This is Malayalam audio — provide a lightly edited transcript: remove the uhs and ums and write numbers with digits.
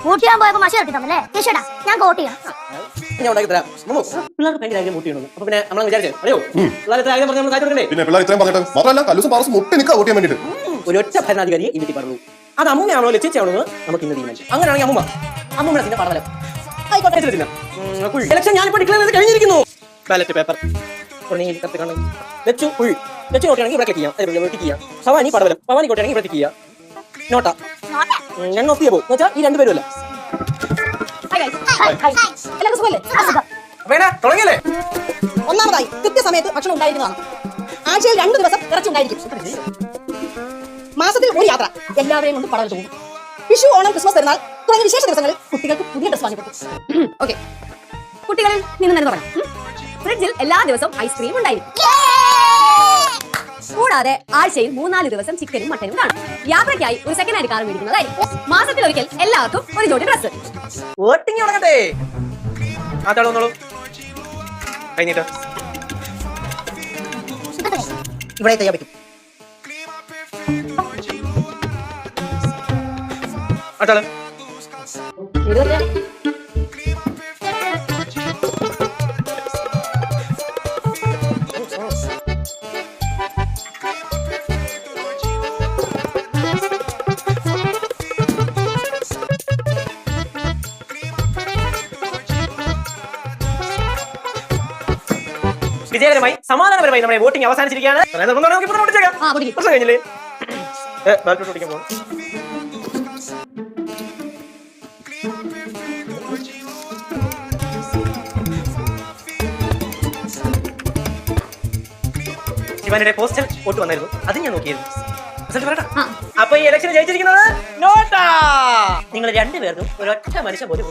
വോട്ട് ചെയ്യാൻ പോയപ്പോ മഷി ഇട്ടിട്ടല്ലേ ചേച്ചിടാ ഞാൻ വോട്ട് ചെയ്യണം. ഞാൻ ഉണ്ടാക്കി തരാം. പിള്ളേർക്ക് ഭയങ്കര ആഗ്രഹം വോട്ട് ചെയ്യണം. അപ്പൊ പിന്നെ നമ്മൾ വിചാരിച്ചേ അറിയോ പിള്ളേർ ഇത്ര ആഗ്രഹം പറഞ്ഞാൽ നമ്മൾ കാര്യം പിന്നെ പിള്ളേർ ഇത്രയും പറഞ്ഞിട്ട് മാത്രമല്ല കല്ലൂസും പാറസും മുട്ടി നിൽക്കുക വോട്ട് ചെയ്യാൻ വേണ്ടിയിട്ട്. ഒരൊറ്റ ഭരണാധികാരിയെ ഈ വീട്ടിൽ പറഞ്ഞു. അത് അമ്മയാണോ ലക്ഷ്യയാണോ എന്ന് നമുക്ക് ഇന്ന് തീരുമാനിച്ചു. അങ്ങനെയാണെങ്കിൽ അമ്മൂമ്മ പിന്നെ പഠനം ഇലക്ഷൻ ഞാനിപ്പോ ഡിക്ലെയർ ചെയ്ത് കഴിഞ്ഞിരിക്കുന്നു. ബാലറ്റ് പേപ്പർ വെച്ചു നോട്ടാണെങ്കിൽ ഇവിടെ ക്ലിക്ക് ചെയ്യാം. ഭവാനി പടവലം ഭവാനി കോട്ടയാണെങ്കിൽ ഇവിടെ ക്ലിക്ക് ചെയ്യാം. നോട്ടാ ഞാൻ നോക്കിയേ പോകും വെച്ചാൽ ഈ രണ്ടുപേരും തുടങ്ങിയല്ലേ. ഒന്നാമതായി കൃത്യസമയത്ത് ഭക്ഷണം ഉണ്ടായിരിക്കുന്നതാണ്. ആഴ്ചയിൽ 2 ദിവസം ഇറച്ചി ഉണ്ടായിരിക്കും. മാസത്തിൽ 1 യാത്ര എല്ലാവരെയും കൊണ്ട് പടവൽ പോകും. വിഷു, ഓണം, ക്രിസ്മസ്, പെരുന്നാൾ തുടങ്ങിയ വിശേഷ ദിവസങ്ങളിൽ കുട്ടികൾക്ക് പുതിയ ഡ്രസ് വാങ്ങി കൊടുക്കും. ഓക്കെ, കുട്ടികളിൽ നിന്ന് പറയാം. ഫ്രിഡ്ജിൽ എല്ലാ ദിവസവും ഐസ്ക്രീം ഉണ്ടായിരിക്കും. കൂടാതെ ആഴ്ചയിൽ 3-4 ദിവസം ചിക്കനും മട്ടനും കാണും. യാത്രയ്ക്കായി ഒരു സെക്കൻഡ് ഹാൻഡ് കാർ മേടിക്കുന്നതായിരിക്കും. മാസത്തിൽ ഒരിക്കൽ എല്ലാവർക്കും ഒരു ജോഡി ഡ്രസ്. വോട്ടിംഗ് തുടങ്ങട്ടെ. കഴിഞ്ഞിട്ട് ഇവിടെ ചെയ്യാൻ പറ്റും. വിജയകരമായി സമാധാനപരമായി നമ്മുടെ വോട്ടിംഗ് അവസാനിച്ചിരിക്കുകയാണ്. കഴിഞ്ഞില്ലേ ശിവാനിയുടെ പോസ്റ്റൽ വോട്ട് വന്നായിരുന്നു. അത് ഞാൻ നോക്കിയിരുന്നു. അപ്പൊ ഈ ഇലക്ഷൻ ജയിച്ചിരിക്കുന്നത് നോട്ടാ. നിങ്ങൾ രണ്ടുപേർക്കും ഒരൊറ്റ മനുഷ്യ ബോധ്യം.